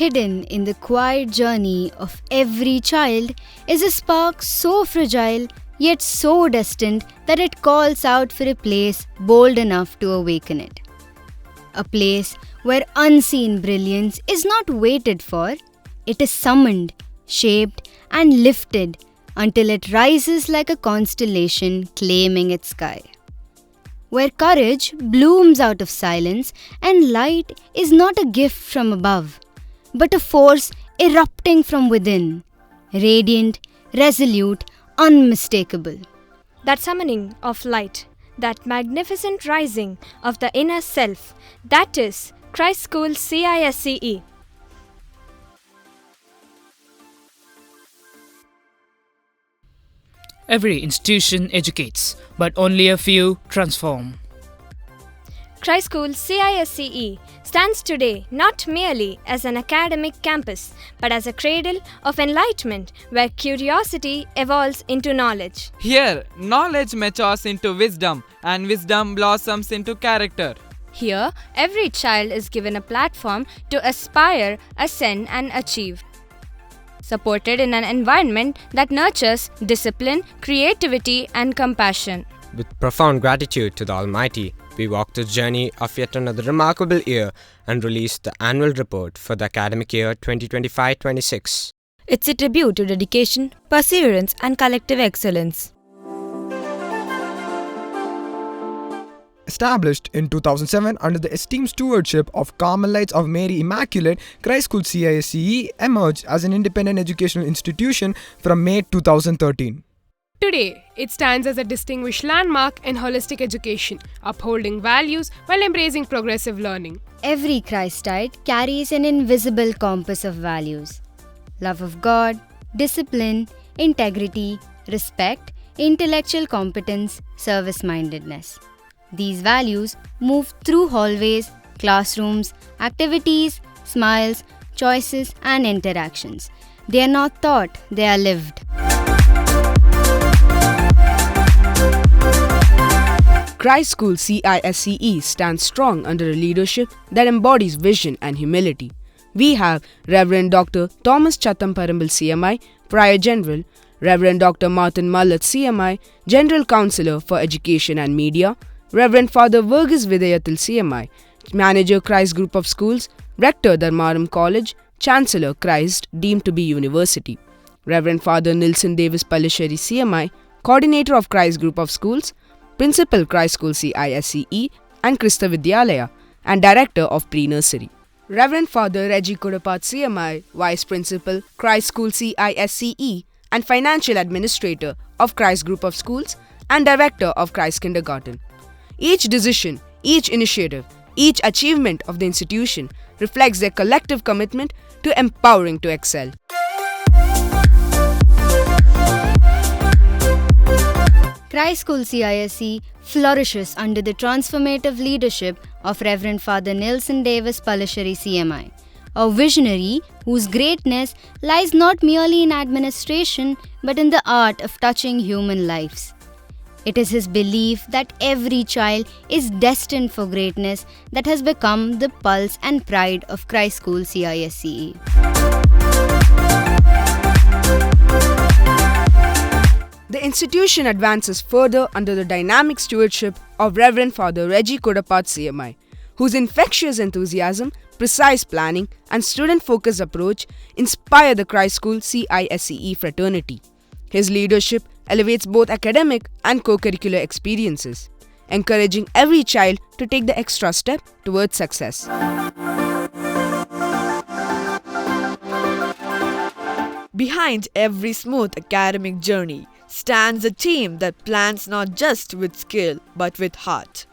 Hidden in the quiet journey of every child is a spark so fragile yet so destined that it calls out for a place bold enough to awaken it. A place where unseen brilliance is not waited for, it is summoned, shaped, and lifted until it rises like a constellation claiming its sky. Where courage blooms out of silence and light is not a gift from above, but a force erupting from within, radiant, resolute, unmistakable. That summoning of light, that magnificent rising of the inner self, that is Christ School CISCE. Every institution educates, but only a few transform. Christ School CISCE stands today not merely as an academic campus, but as a cradle of enlightenment where curiosity evolves into knowledge. Here, knowledge matures into wisdom, and wisdom blossoms into character. Here, every child is given a platform to aspire, ascend, and achieve. Supported in an environment that nurtures discipline, creativity, and compassion. With profound gratitude to the Almighty, we walk the journey of yet another remarkable year and release the annual report for the academic year 2025-26. It's a tribute to dedication, perseverance, and collective excellence. Established in 2007 under the esteemed stewardship of Carmelites of Mary Immaculate, Christ School CISCE emerged as an independent educational institution from May 2013. Today, it stands as a distinguished landmark in holistic education, upholding values while embracing progressive learning. Every Christite carries an invisible compass of values: love of God, discipline, integrity, respect, intellectual competence, service-mindedness. These values move through hallways, classrooms, activities, smiles, choices, and interactions. They are not taught, they are lived. Christ School CISCE stands strong under a leadership that embodies vision and humility. We have Reverend Dr. Thomas Chattamparambil CMI, Prior General, Reverend Dr. Martin Mallat CMI, General Counselor for Education and Media, Reverend Father Verghese Vidayathil CMI, Manager Christ Group of Schools, Rector Dharmaram College, Chancellor Christ deemed to be University, Reverend Father Nilson Davis Pallisheri CMI, Coordinator of Christ Group of Schools, Principal Christ School CISCE and Christa Vidyalaya, and Director of Pre-Nursery. Reverend Father Reggie Kudapat CMI, Vice Principal, Christ School CISCE and Financial Administrator of Christ Group of Schools and Director of Christ Kindergarten. Each decision, each initiative, each achievement of the institution reflects their collective commitment to empowering to excel. Christ School CISE flourishes under the transformative leadership of Reverend Father Nilson Davis Pallisheri CMI, a visionary whose greatness lies not merely in administration but in the art of touching human lives. It is his belief that every child is destined for greatness that has become the pulse and pride of Christ School CISCE. The institution advances further under the dynamic stewardship of Reverend Father Reggie Kudapat CMI, whose infectious enthusiasm, precise planning, and student-focused approach inspire the Christ School CISCE fraternity. His leadership elevates both academic and co-curricular experiences, encouraging every child to take the extra step towards success. Behind every smooth academic journey stands a team that plans not just with skill but with heart.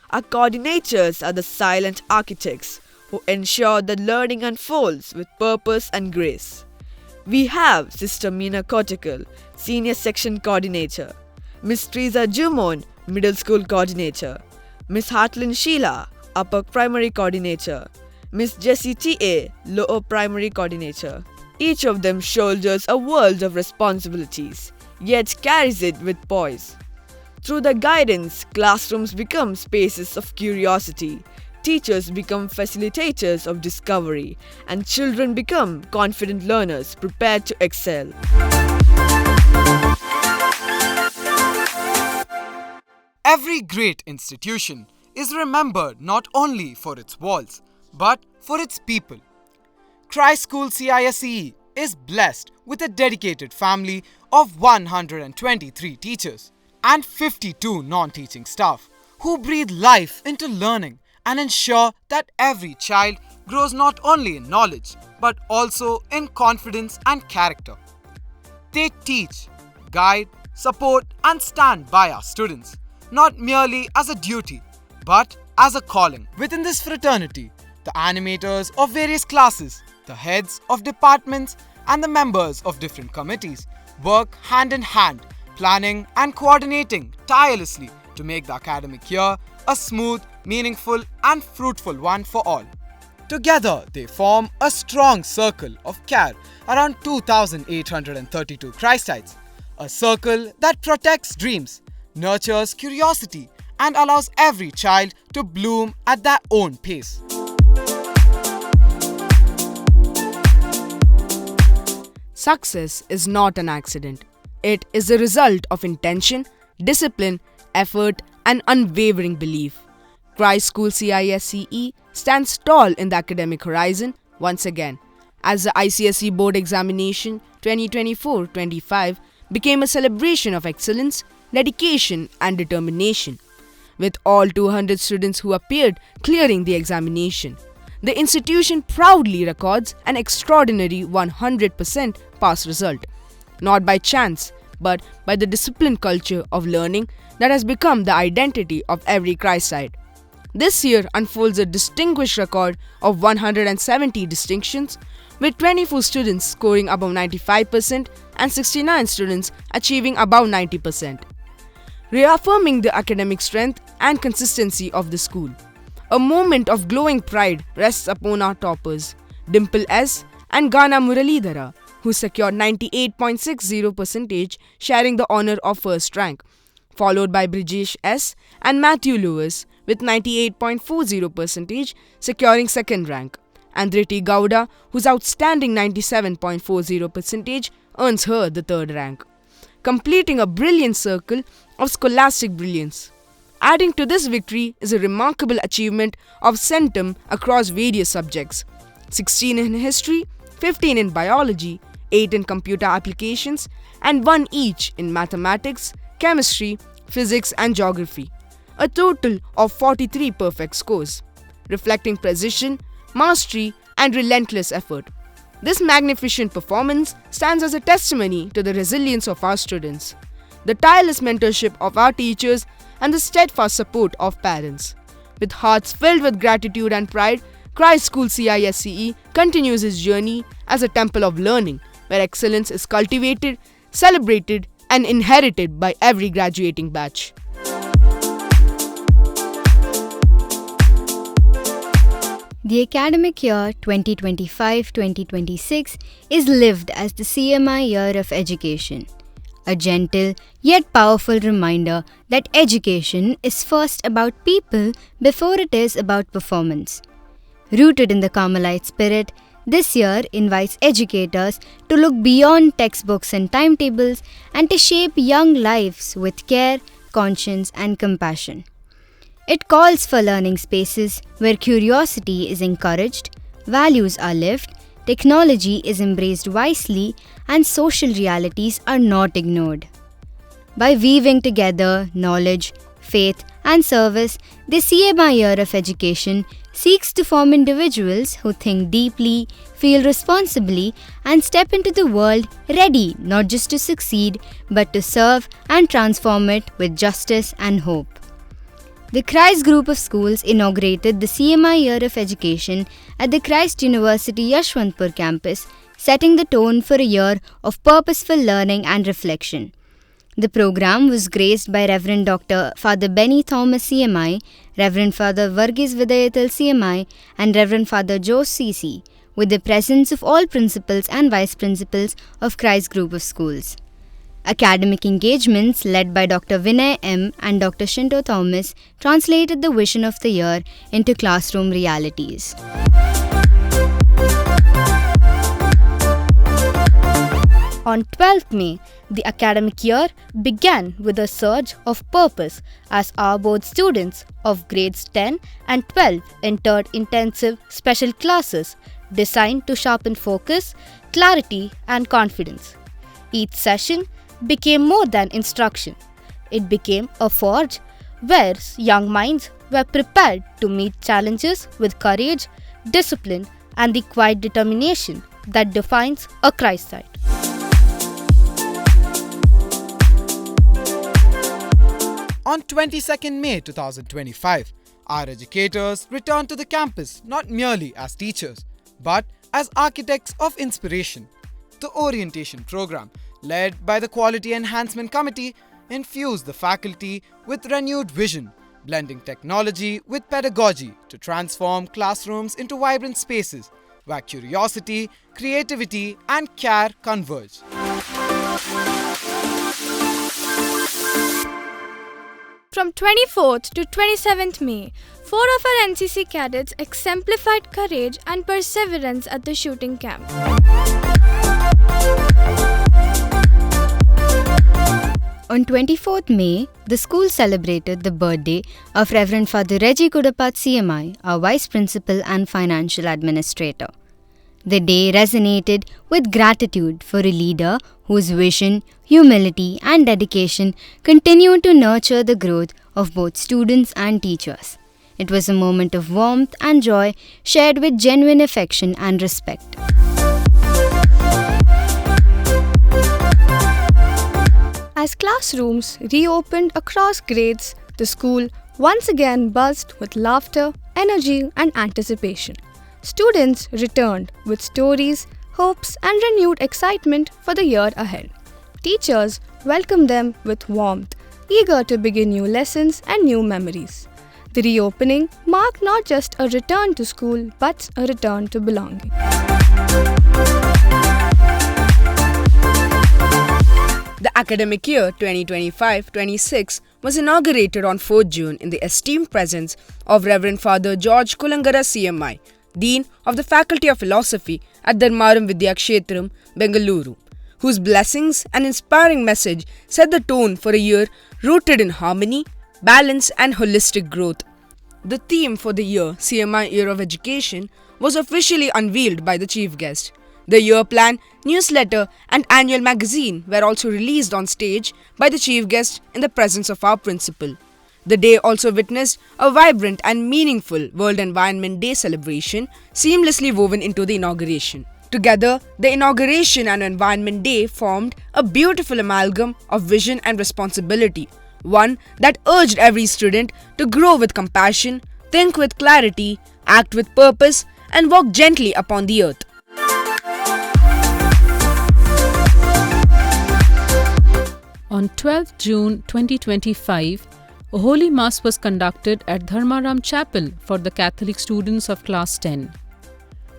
Our coordinators are the silent architects who ensure that learning unfolds with purpose and grace. We have Sister Meena Kotikal, Senior Section Coordinator, Miss Teresa Jumon, Middle School Coordinator, Miss Hartlin Sheila, Upper Primary Coordinator, Miss Jessie T.A., Lower Primary Coordinator. Each of them shoulders a world of responsibilities, yet carries it with poise. Through their guidance, classrooms become spaces of curiosity, teachers become facilitators of discovery, and children become confident learners prepared to excel. Every great institution is remembered not only for its walls, but for its people. Christ School CISCE is blessed with a dedicated family of 123 teachers and 52 non-teaching staff who breathe life into learning and ensure that every child grows not only in knowledge but also in confidence and character. They teach, guide, support and stand by our students, not merely as a duty but as a calling. Within this fraternity, the animators of various classes, the heads of departments and the members of different committees work hand in hand, planning and coordinating tirelessly to make the academic year a smooth, meaningful and fruitful one for all. Together, they form a strong circle of care around 2,832 Christites, a circle that protects dreams, nurtures curiosity and allows every child to bloom at their own pace. Success is not an accident. It is a result of intention, discipline, effort, and unwavering belief. Christ School CISCE stands tall in the academic horizon once again, as the ICSE Board Examination 2024-25 became a celebration of excellence, dedication, and determination. With all 200 students who appeared clearing the examination, the institution proudly records an extraordinary 100% pass result, not by chance but by the disciplined culture of learning that has become the identity of every Christite. This year unfolds a distinguished record of 170 distinctions, with 24 students scoring above 95% and 69 students achieving above 90%, reaffirming the academic strength and consistency of the school. A moment of glowing pride rests upon our toppers, Dimple S. and Gana Muralidhara, who secured 98.60%, sharing the honor of first rank, followed by Brijesh S. and Matthew Lewis with 98.40%, securing second rank, and Dhriti Gowda, whose outstanding 97.40% earns her the third rank, completing a brilliant circle of scholastic brilliance. Adding to this victory is a remarkable achievement of centum across various subjects: 16 in history, 15 in biology, 8 in computer applications, and 1 each in mathematics, chemistry, physics, and geography. A total of 43 perfect scores, reflecting precision, mastery, and relentless effort. This magnificent performance stands as a testimony to the resilience of our students, the tireless mentorship of our teachers, and the steadfast support of parents. With hearts filled with gratitude and pride, Christ School CISCE continues its journey as a temple of learning, where excellence is cultivated, celebrated, and inherited by every graduating batch. The academic year 2025-2026 is lived as the CMI Year of Education, a gentle yet powerful reminder that education is first about people before it is about performance. Rooted in the Carmelite spirit, this year invites educators to look beyond textbooks and timetables and to shape young lives with care, conscience, and compassion. It calls for learning spaces where curiosity is encouraged, values are lived, technology is embraced wisely, and social realities are not ignored. By weaving together knowledge, faith, and service, the CMI Year of Education seeks to form individuals who think deeply, feel responsibly, and step into the world ready not just to succeed but to serve and transform it with justice and hope. The Christ Group of Schools inaugurated the CMI Year of Education at the Christ University Yashwantpur campus, setting the tone for a year of purposeful learning and reflection. The program was graced by Reverend Dr. Father Benny Thomas CMI, Reverend Father Varghese Vidayathil CMI, and Reverend Father Joe CC, with the presence of all principals and vice principals of Christ Group of Schools. Academic engagements led by Dr. Vinay M. and Dr. Shinto Thomas translated the vision of the year into classroom realities. On 12th May, the academic year began with a surge of purpose as our board students of grades 10 and 12 entered intensive special classes designed to sharpen focus, clarity, and confidence. Each session became more than instruction. It became a forge where young minds were prepared to meet challenges with courage, discipline, and the quiet determination that defines a Christ site. On 22nd May 2025, our educators returned to the campus not merely as teachers, but as architects of inspiration. The orientation program, led by the Quality Enhancement Committee, infused the faculty with renewed vision, blending technology with pedagogy to transform classrooms into vibrant spaces where curiosity, creativity, and care converge. From 24th to 27th May, 4 of our NCC cadets exemplified courage and perseverance at the shooting camp. On 24th May, the school celebrated the birthday of Reverend Father RICHIE CMI, our Vice Principal and Financial Administrator. The day resonated with gratitude for a leader whose vision, humility, and dedication continued to nurture the growth of both students and teachers. It was a moment of warmth and joy shared with genuine affection and respect. As classrooms reopened across grades, the school once again buzzed with laughter, energy, and anticipation. Students returned with stories, hopes, and renewed excitement for the year ahead. Teachers welcomed them with warmth, eager to begin new lessons and new memories. The reopening marked not just a return to school, but a return to belonging. The academic year 2025-26 was inaugurated on 4th June in the esteemed presence of Reverend Father George Kulangara CMI, Dean of the Faculty of Philosophy at Dharmaram Vidyakshetram, Bengaluru, whose blessings and inspiring message set the tone for a year rooted in harmony, balance, and holistic growth. The theme for the year, CMI Year of Education, was officially unveiled by the chief guest. The year plan, newsletter, and annual magazine were also released on stage by the chief guest in the presence of our principal. The day also witnessed a vibrant and meaningful World Environment Day celebration seamlessly woven into the inauguration. Together, the inauguration and Environment Day formed a beautiful amalgam of vision and responsibility, one that urged every student to grow with compassion, think with clarity, act with purpose, and walk gently upon the earth. On 12th June 2025, a Holy Mass was conducted at Dharmaram Chapel for the Catholic students of Class 10.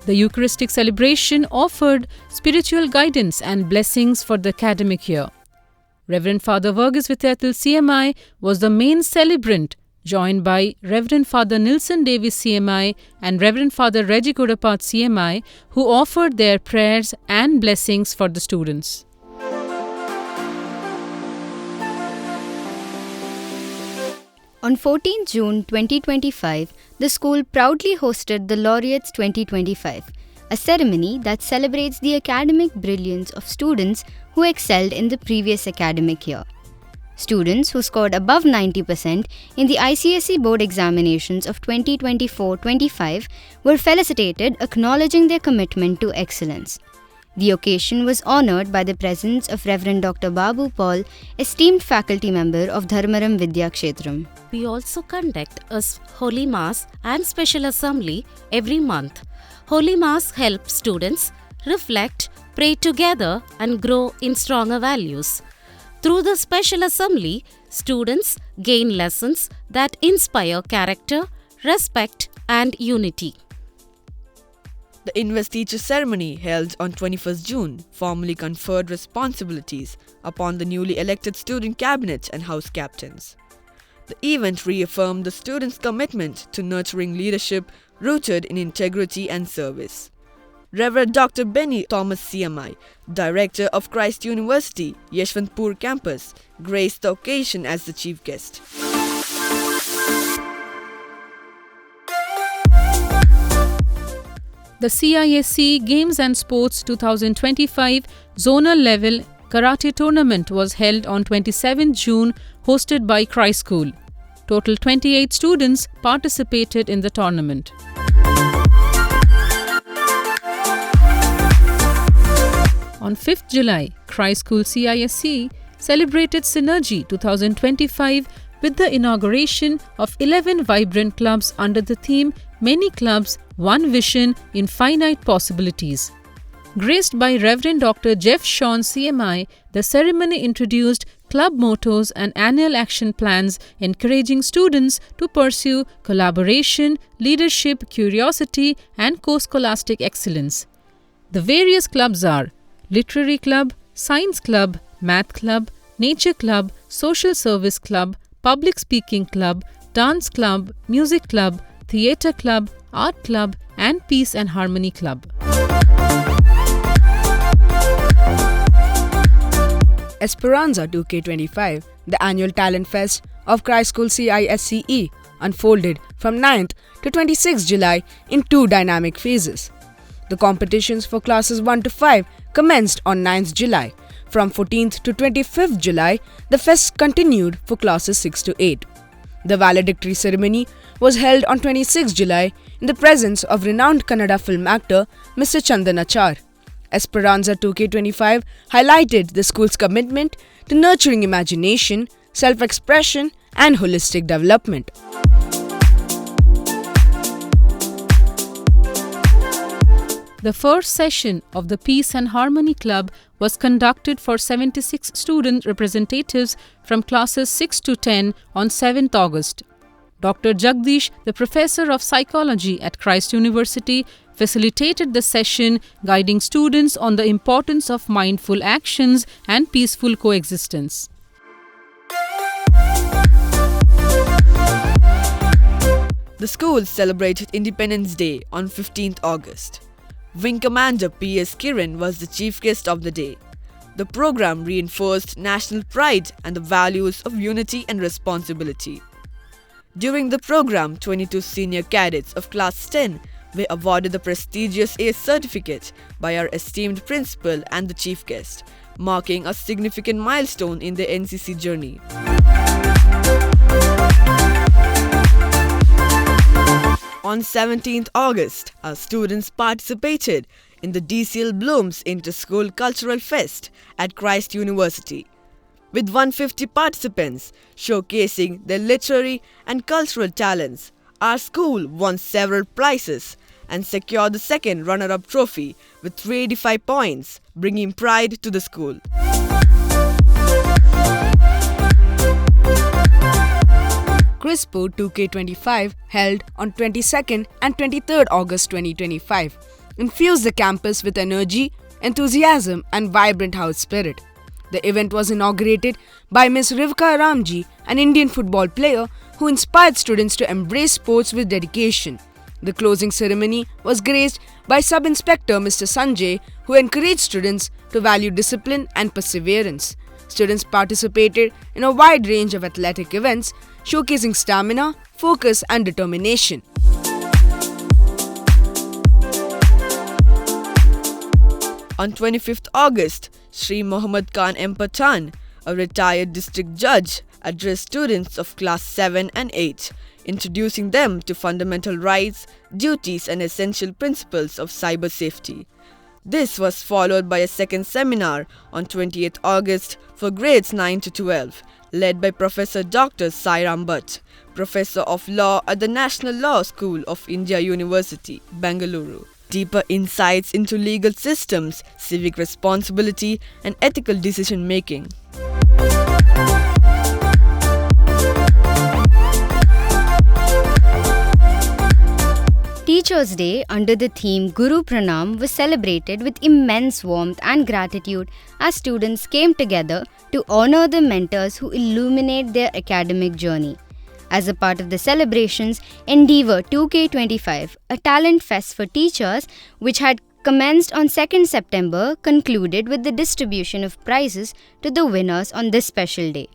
The Eucharistic celebration offered spiritual guidance and blessings for the academic year. Reverend Father Verghese Vityathil CMI was the main celebrant, joined by Reverend Father Nilson Davis CMI and Reverend Father Reggie Kudapat CMI, who offered their prayers and blessings for the students. On 14 June 2025, the school proudly hosted the Laureates 2025, a ceremony that celebrates the academic brilliance of students who excelled in the previous academic year. Students who scored above 90% in the ICSE board examinations of 2024-25 were felicitated, acknowledging their commitment to excellence. The occasion was honoured by the presence of Reverend Dr. Babu Paul, esteemed faculty member of Dharmaram Vidyakshetram. We also conduct a Holy Mass and Special Assembly every month. Holy Mass helps students reflect, pray together, and grow in stronger values. Through the Special Assembly, students gain lessons that inspire character, respect, and unity. The investiture ceremony held on 21st June formally conferred responsibilities upon the newly elected student cabinet and house captains. The event reaffirmed the students' commitment to nurturing leadership rooted in integrity and service. Reverend Dr. Benny Thomas CMI, Director of Christ University, Yeshwantpur campus, graced the occasion as the chief guest. The CISCE Games and Sports 2025 Zonal Level Karate Tournament was held on 27 June, hosted by Christ School. Total 28 students participated in the tournament. On 5th July, Christ School CISCE celebrated Synergy 2025 with the inauguration of 11 vibrant clubs under the theme Many Clubs, One Vision, Infinite Possibilities. Graced by Reverend Dr. Jeff Sean CMI, the ceremony introduced club mottos and annual action plans encouraging students to pursue collaboration, leadership, curiosity, and co-scholastic excellence. The various clubs are Literary Club, Science Club, Math Club, Nature Club, Social Service Club, Public Speaking Club, Dance Club, Music Club, Theatre Club, Art Club, and Peace and Harmony Club. Esperanza 2K25, the annual talent fest of Christ School CISCE, unfolded from 9th to 26th July in two dynamic phases. The competitions for classes 1 to 5 commenced on 9th July. From 14th to 25th July, the fest continued for classes 6 to 8. The valedictory ceremony was held on 26th July in the presence of renowned Kannada film actor Mr. Chandan Achar. Esperanza 2K25 highlighted the school's commitment to nurturing imagination, self-expression, and holistic development. The first session of the Peace and Harmony Club was conducted for 76 student representatives from classes 6 to 10 on 7th August. Dr. Jagdish, the professor of psychology at Christ University, facilitated the session, guiding students on the importance of mindful actions and peaceful coexistence. The school celebrated Independence Day on 15th August. Wing Commander P.S. Kiran was the chief guest of the day. The program reinforced national pride and the values of unity and responsibility. During the program, 22 senior cadets of Class 10 were awarded the prestigious A certificate by our esteemed principal and the chief guest, marking a significant milestone in their NCC journey. On 17th August, our students participated in the DCL Blooms Inter-School Cultural Fest at Christ University, with 150 participants showcasing their literary and cultural talents. Our school won several prizes and secured the second runner-up trophy with 385 points, bringing pride to the school. CRISPO 2K25, held on 22nd and 23rd August 2025, infused the campus with energy, enthusiasm, and vibrant house spirit. The event was inaugurated by Ms. Rivka Ramji, an Indian football player who inspired students to embrace sports with dedication. The closing ceremony was graced by Sub-Inspector Mr. Sanjay, who encouraged students to value discipline and perseverance. Students participated in a wide range of athletic events, showcasing stamina, focus, and determination. On 25th August, Sri Muhammad Khan M. Pathan, a retired district judge, addressed students of Class 7 and 8, introducing them to fundamental rights, duties, and essential principles of cyber safety. This was followed by a second seminar on 28th August for grades 9 to 12, led by Professor Dr. Sairam Bhatt, Professor of Law at the National Law School of India University, Bengaluru. Deeper insights into legal systems, civic responsibility, and ethical decision-making. Teachers' Day under the theme Guru Pranam was celebrated with immense warmth and gratitude as students came together to honor the mentors who illuminate their academic journey. As a part of the celebrations, Endeavour 2K25, a talent fest for teachers which had commenced on 2nd September, concluded with the distribution of prizes to the winners on this special day.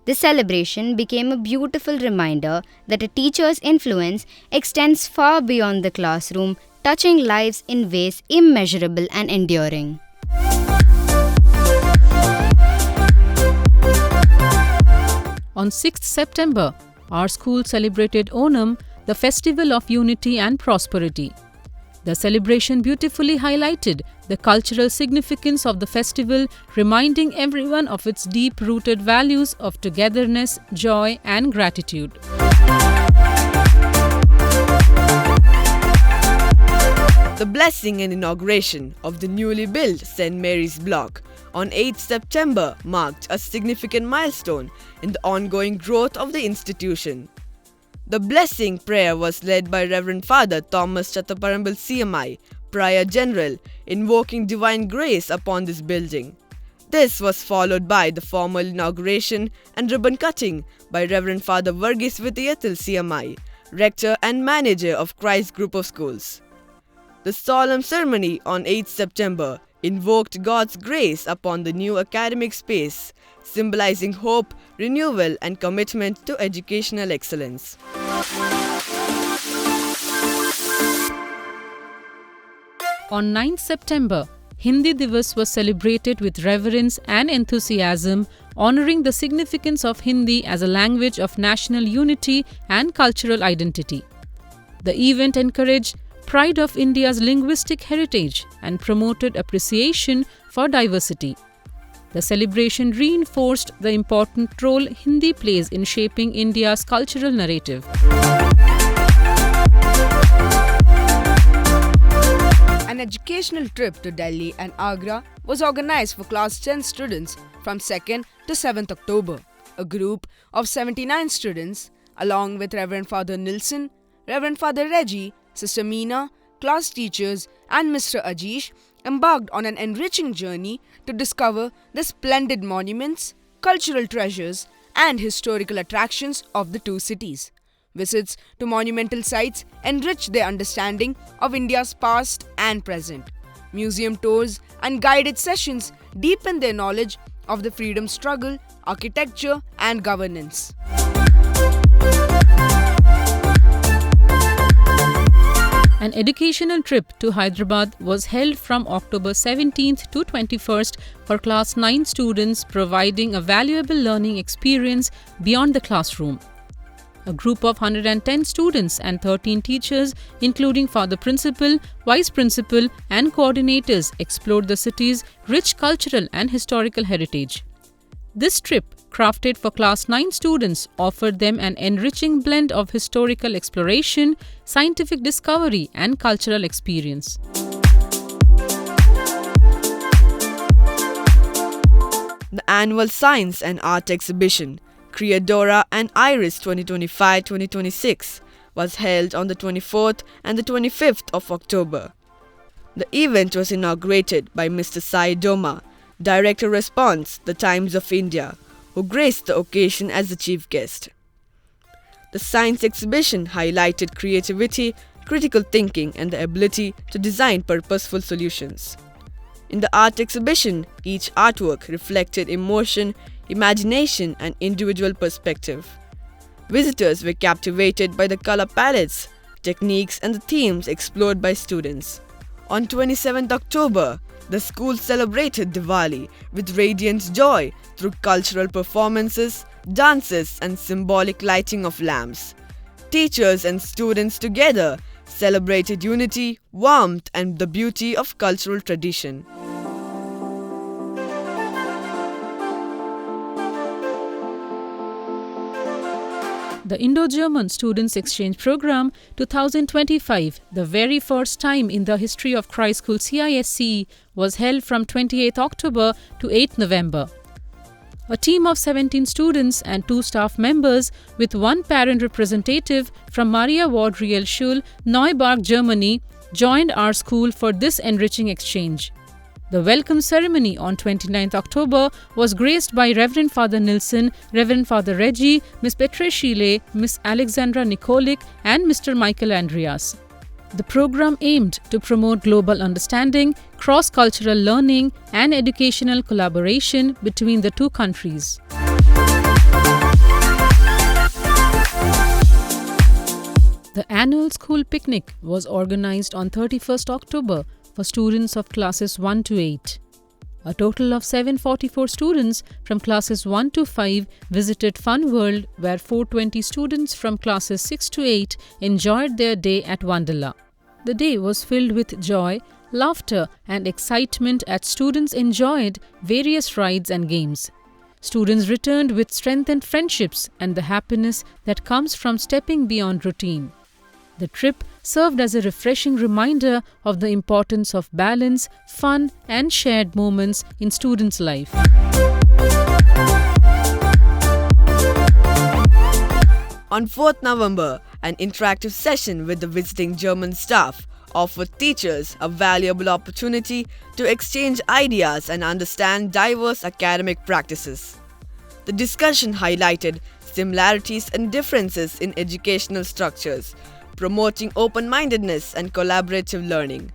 The celebration became a beautiful reminder that a teacher's influence extends far beyond the classroom, touching lives in ways immeasurable and enduring. On 6th September, our school celebrated Onam, the festival of unity and prosperity. The celebration beautifully highlighted the cultural significance of the festival, reminding everyone of its deep-rooted values of togetherness, joy, and gratitude. The blessing and inauguration of the newly built St. Mary's Block on 8th September marked a significant milestone in the ongoing growth of the institution. The blessing prayer was led by Reverend Father Thomas Chattaparambal CMI, Prior General, invoking divine grace upon this building. This was followed by the formal inauguration and ribbon cutting by Reverend Father Varghese Vidyathil CMI, Rector and Manager of Christ Group of Schools. The solemn ceremony on 8th September invoked God's grace upon the new academic space, symbolizing hope, renewal, and commitment to educational excellence. On 9th September, Hindi Divas was celebrated with reverence and enthusiasm, honoring the significance of Hindi as a language of national unity and cultural identity. The event encouraged pride of India's linguistic heritage and promoted appreciation for diversity. The celebration reinforced the important role Hindi plays in shaping India's cultural narrative. An educational trip to Delhi and Agra was organized for Class 10 students from 2nd to 7th October. A group of 79 students, along with Reverend Father Nilsson, Reverend Father Reggie, Sister Meena, class teachers, and Mr. Ajish, embarked on an enriching journey to discover the splendid monuments, cultural treasures, and historical attractions of the two cities. Visits to monumental sites enriched their understanding of India's past and present. Museum tours and guided sessions deepened their knowledge of the freedom struggle, architecture, and governance. An educational trip to Hyderabad was held from October 17th to 21st for Class 9 students, providing a valuable learning experience beyond the classroom. A group of 110 students and 13 teachers, including Father Principal, Vice Principal, and coordinators, explored the city's rich cultural and historical heritage. This trip, crafted for Class 9 students, offered them an enriching blend of historical exploration, scientific discovery, and cultural experience. The annual Science and Art Exhibition, Creadora and Iris 2025-2026, was held on the 24th and the 25th of October. The event was inaugurated by Mr. Sai Doma, Director Response, The Times of India, who graced the occasion as the chief guest. The science exhibition highlighted creativity, critical thinking, and the ability to design purposeful solutions. In the art exhibition, each artwork reflected emotion, imagination, and individual perspective. Visitors were captivated by the color palettes, techniques, and the themes explored by students. On 27th October, the school celebrated Diwali with radiant joy through cultural performances, dances, and symbolic lighting of lamps. Teachers and students together celebrated unity, warmth, and the beauty of cultural tradition. The Indo-German Students Exchange Program 2025, the very first time in the history of Christ School CISCE, was held from 28th October to 8th November. a team of 17 students and 2 staff members with 1 parent representative from Maria Ward Realschule, Neuburg, Germany, joined our school for this enriching exchange. The welcome ceremony on 29th October was graced by Reverend Father Nilsson, Reverend Father Reggie, Miss Petreshile, Miss Alexandra Nikolic, and Mr. Michael Andreas. The program aimed to promote global understanding, cross-cultural learning, and educational collaboration between the 2 countries. The annual school picnic was organized on 31st October for students of classes 1 to 8. A total of 744 students from classes 1 to 5 visited Fun World, where 420 students from classes 6 to 8 enjoyed their day at Wonderla. The day was filled with joy, laughter, and excitement as students enjoyed various rides and games. Students returned with strengthened friendships and the happiness that comes from stepping beyond routine. The trip served as a refreshing reminder of the importance of balance, fun, and shared moments in students' life. On 4th November, an interactive session with the visiting German staff offered teachers a valuable opportunity to exchange ideas and understand diverse academic practices. The discussion highlighted similarities and differences in educational structures, promoting open-mindedness and collaborative learning.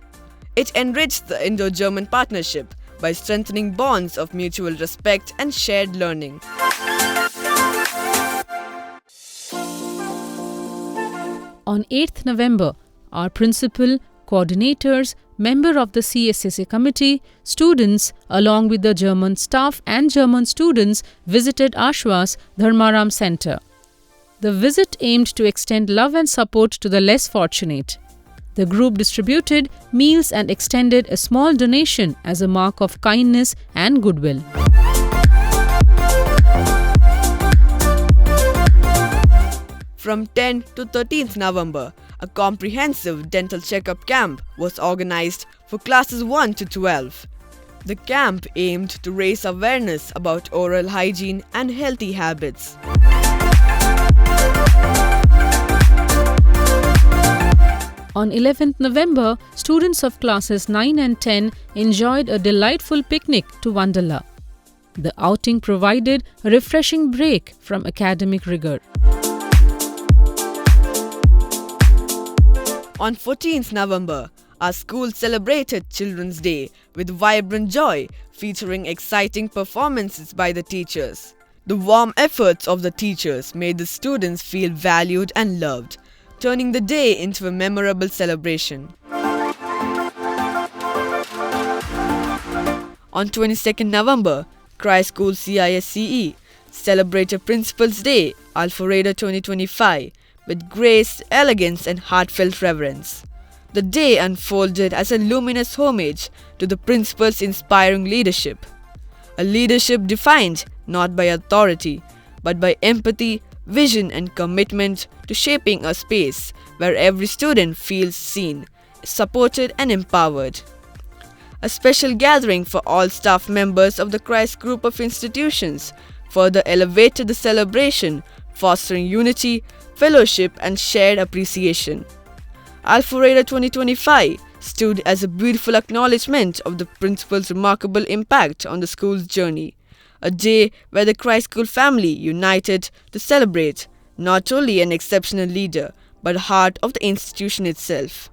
It enriched the Indo-German partnership by strengthening bonds of mutual respect and shared learning. On 8th November, our principal, coordinators, member of the CISCE committee, students, along with the German staff and German students, visited Ashwa's Dharmaram Center. The visit aimed to extend love and support to the less fortunate. The group distributed meals and extended a small donation as a mark of kindness and goodwill. From 10th to 13th November, a comprehensive dental checkup camp was organized for classes 1 to 12. The camp aimed to raise awareness about oral hygiene and healthy habits. On 11th November, students of classes 9 and 10 enjoyed a delightful picnic to Wonderla. The outing provided a refreshing break from academic rigor. On 14th November, our school celebrated Children's Day with vibrant joy, featuring exciting performances by the teachers. The warm efforts of the teachers made the students feel valued and loved, turning the day into a memorable celebration. On 22nd November, Christ School CISCE celebrated Principal's Day, Alpharetta 2025, with grace, elegance, and heartfelt reverence. The day unfolded as a luminous homage to the principal's inspiring leadership. A leadership defined not by authority, but by empathy, vision, and commitment to shaping a space where every student feels seen, supported, and empowered. A special gathering for all staff members of the Christ Group of institutions further elevated the celebration, fostering unity, fellowship, and shared appreciation. Alpharetta 2025 stood as a beautiful acknowledgement of the principal's remarkable impact on the school's journey, a day where the Christ School family united to celebrate not only an exceptional leader, but the heart of the institution itself.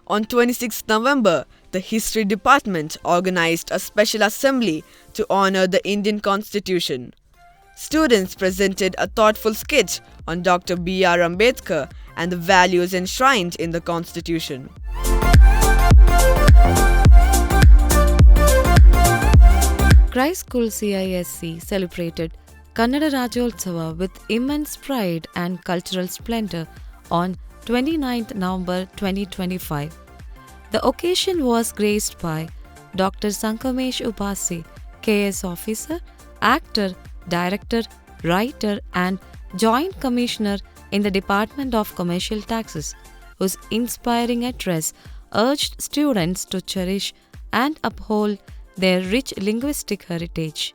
On 26 November, the History Department organized a special assembly to honor the Indian Constitution. Students presented a thoughtful sketch on Dr. B.R. Ambedkar and the values enshrined in the Constitution. Christ School CISCE celebrated Kannada Rajotsava with immense pride and cultural splendor on 29th November 2025. The occasion was graced by Dr. Sankamesh Upasi, KS officer, actor, director, writer, and Joint Commissioner in the Department of Commercial Taxes, whose inspiring address urged students to cherish and uphold their rich linguistic heritage.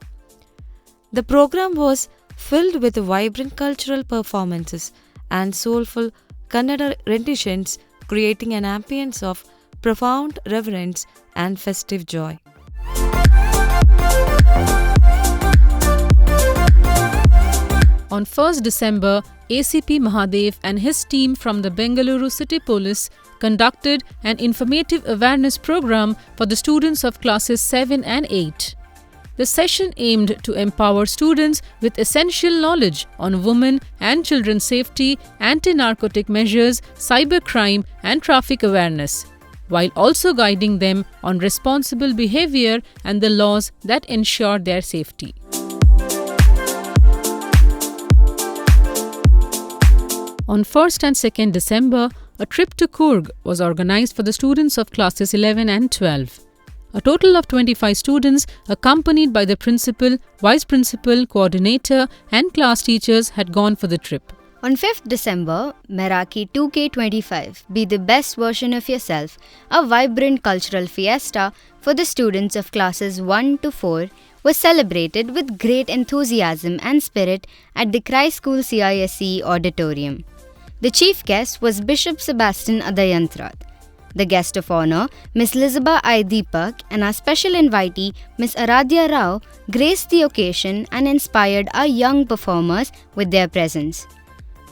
The program was filled with vibrant cultural performances and soulful Kannada renditions, creating an ambience of profound reverence and festive joy. On 1st December, ACP Mahadev and his team from the Bengaluru City Police conducted an informative awareness program for the students of classes 7 and 8. The session aimed to empower students with essential knowledge on women and children's safety, anti-narcotic measures, cybercrime and traffic awareness, while also guiding them on responsible behavior and the laws that ensure their safety. On 1st and 2nd December, a trip to Coorg was organized for the students of classes 11 and 12. A total of 25 students, accompanied by the principal, vice principal, coordinator and class teachers, had gone for the trip. On 5th December, Meraki 2K25 Be the Best Version of Yourself, a vibrant cultural fiesta for the students of classes 1 to 4, was celebrated with great enthusiasm and spirit at the Christ School CISCE auditorium. The chief guest was Bishop Sebastian Adayantrat. The guest of honor, Miss Lizaba I. Deepak, and our special invitee, Miss Aradhya Rao, graced the occasion and inspired our young performers with their presence.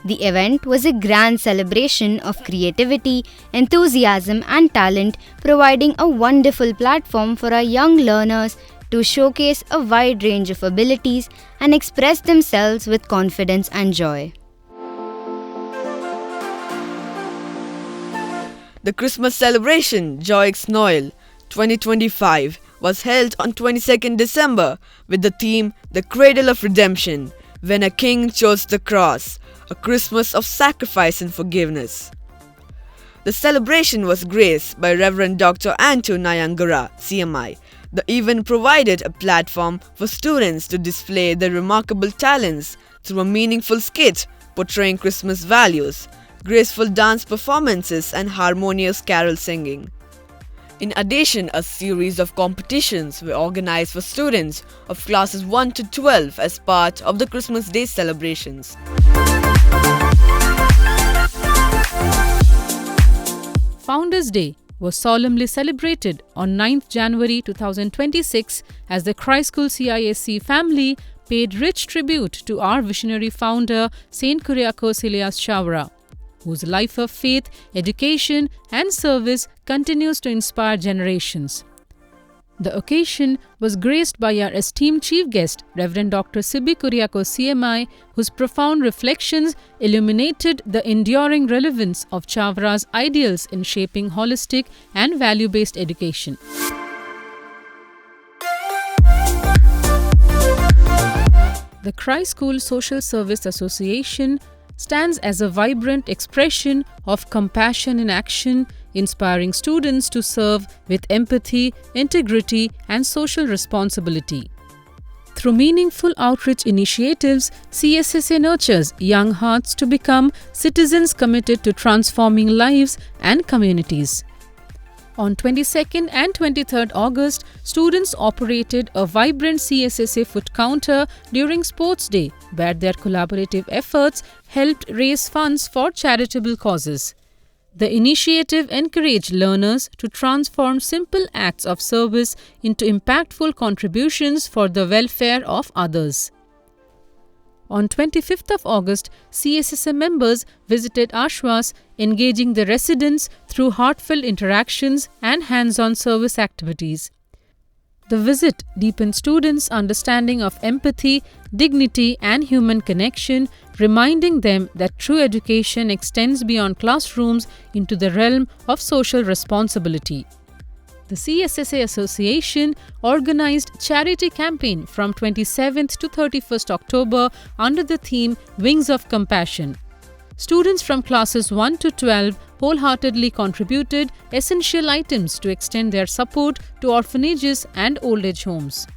The event was a grand celebration of creativity, enthusiasm, and talent, providing a wonderful platform for our young learners to showcase a wide range of abilities and express themselves with confidence and joy. The Christmas celebration, Joyeux Noël 2025, was held on 22nd December with the theme The Cradle of Redemption, when a king chose the cross, a Christmas of sacrifice and forgiveness. The celebration was graced by Reverend Dr. Anto Nayangara, CMI. The event provided a platform for students to display their remarkable talents through a meaningful skit portraying Christmas values, graceful dance performances and harmonious carol singing. In addition, a series of competitions were organized for students of classes 1 to 12 as part of the Christmas Day celebrations. Founders' Day was solemnly celebrated on 9th January 2026 as the Christ School CISCE family paid rich tribute to our visionary founder, Saint Kuriakose Elias Chavra, whose life of faith, education and service continues to inspire generations. The occasion was graced by our esteemed chief guest, Reverend Dr. Sibi Kuriakose CMI, whose profound reflections illuminated the enduring relevance of Chavra's ideals in shaping holistic and value-based education. The Christ School Social Service Association stands as a vibrant expression of compassion in action, inspiring students to serve with empathy, integrity, and social responsibility. Through meaningful outreach initiatives, CSSA nurtures young hearts to become citizens committed to transforming lives and communities. On 22nd and 23rd August, students operated a vibrant CSSA foot counter during Sports Day, where their collaborative efforts helped raise funds for charitable causes. The initiative encouraged learners to transform simple acts of service into impactful contributions for the welfare of others. On 25th of August, CSSA members visited Ashwas, engaging the residents through heartfelt interactions and hands-on service activities. The visit deepened students' understanding of empathy, dignity, and human connection, reminding them that true education extends beyond classrooms into the realm of social responsibility. The CSSA Association organized charity campaign from 27th to 31st October under the theme Wings of Compassion. Students from classes 1 to 12 wholeheartedly contributed essential items to extend their support to orphanages and old age homes.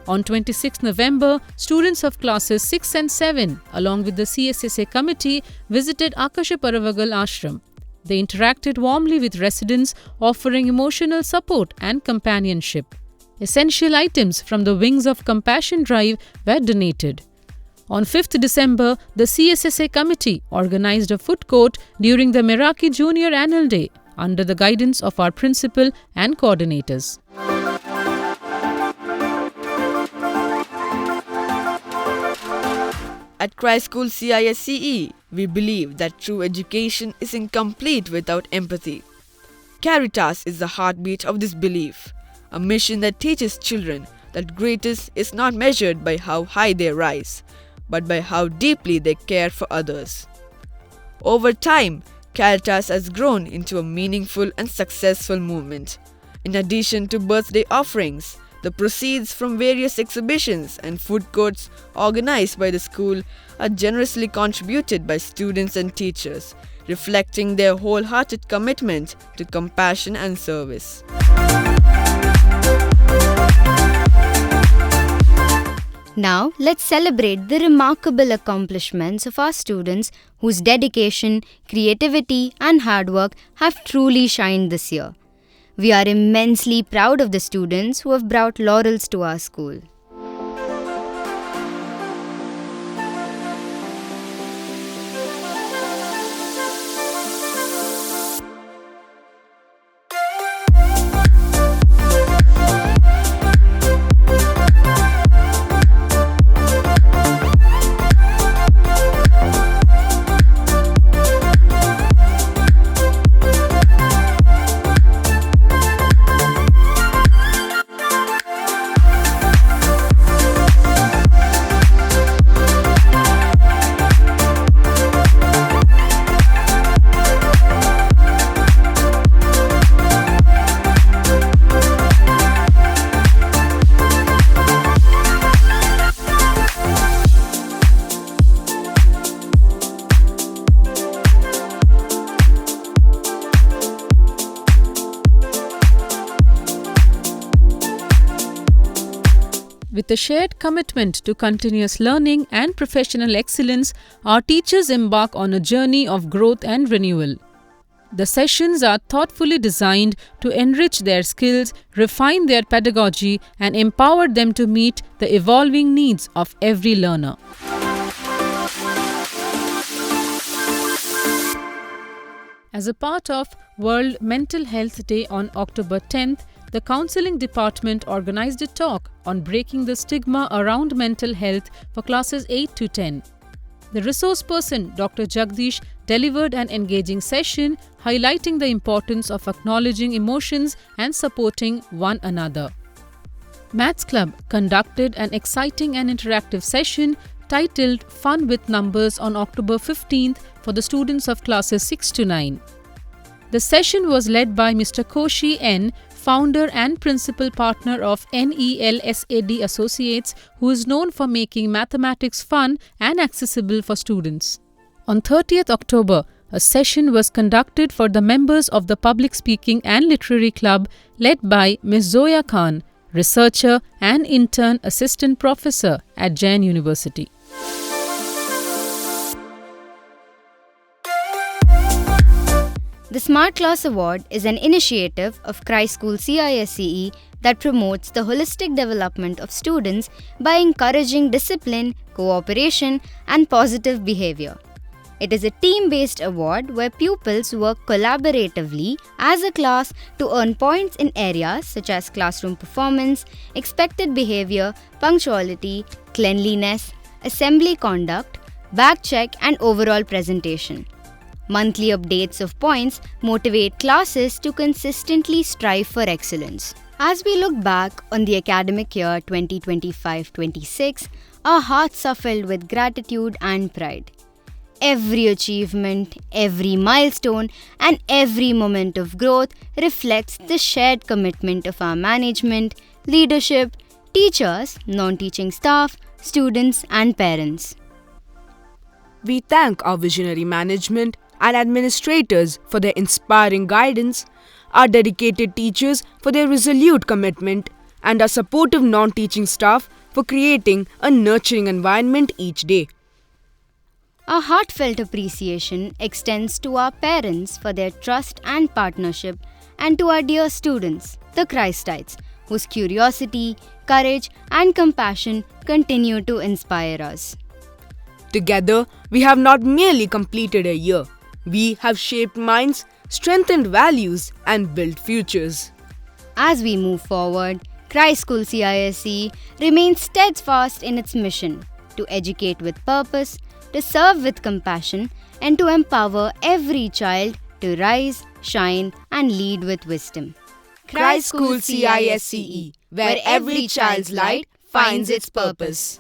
On 26 November, students of classes 6 and 7 along with the CSSA committee visited Akasha Paravagal Ashram. They interacted warmly with residents, offering emotional support and companionship. Essential items from the Wings of Compassion drive were donated. On 5th December, the CSSA committee organized a food court during the Meraki Junior Annual Day under the guidance of our principal and coordinators. At Christ School CISCE, we believe that true education is incomplete without empathy. Caritas is the heartbeat of this belief, a mission that teaches children that greatness is not measured by how high they rise, but by how deeply they care for others. Over time, Caritas has grown into a meaningful and successful movement. In addition to birthday offerings, the proceeds from various exhibitions and food courts organized by the school are generously contributed by students and teachers, reflecting their wholehearted commitment to compassion and service. Now, let's celebrate the remarkable accomplishments of our students whose dedication, creativity, and hard work have truly shined this year. We are immensely proud of the students who have brought laurels to our school. With a shared commitment to continuous learning and professional excellence, our teachers embark on a journey of growth and renewal. The sessions are thoughtfully designed to enrich their skills, refine their pedagogy, and empower them to meet the evolving needs of every learner. As a part of World Mental Health Day on October 10th, the Counseling Department organized a talk on breaking the stigma around mental health for classes 8 to 10. The resource person, Dr. Jagdish, delivered an engaging session highlighting the importance of acknowledging emotions and supporting one another. Maths Club conducted an exciting and interactive session titled Fun with Numbers on October 15th for the students of classes 6 to 9. The session was led by Mr. Koshi N., founder and principal partner of NELSAD Associates, who is known for making mathematics fun and accessible for students. On 30th October, a session was conducted for the members of the Public Speaking and Literary Club led by Ms. Zoya Khan, researcher and intern assistant professor at Jain University. The Smart Class Award is an initiative of Christ School CISCE that promotes the holistic development of students by encouraging discipline, cooperation, and positive behavior. It is a team-based award where pupils work collaboratively as a class to earn points in areas such as classroom performance, expected behavior, punctuality, cleanliness, assembly conduct, back check, and overall presentation. Monthly updates of points motivate classes to consistently strive for excellence. As we look back on the academic year 2025-26, our hearts are filled with gratitude and pride. Every achievement, every milestone, and every moment of growth reflects the shared commitment of our management, leadership, teachers, non-teaching staff, students, and parents. We thank our visionary management and administrators for their inspiring guidance, our dedicated teachers for their resolute commitment, and our supportive non-teaching staff for creating a nurturing environment each day. Our heartfelt appreciation extends to our parents for their trust and partnership, and to our dear students, the Christites, whose curiosity, courage, and compassion continue to inspire us. Together, we have not merely completed a year. We have shaped minds, strengthened values, and built futures. As we move forward, Christ School CISCE remains steadfast in its mission to educate with purpose, to serve with compassion, and to empower every child to rise, shine, and lead with wisdom. Christ School CISCE, where every child's light finds its purpose.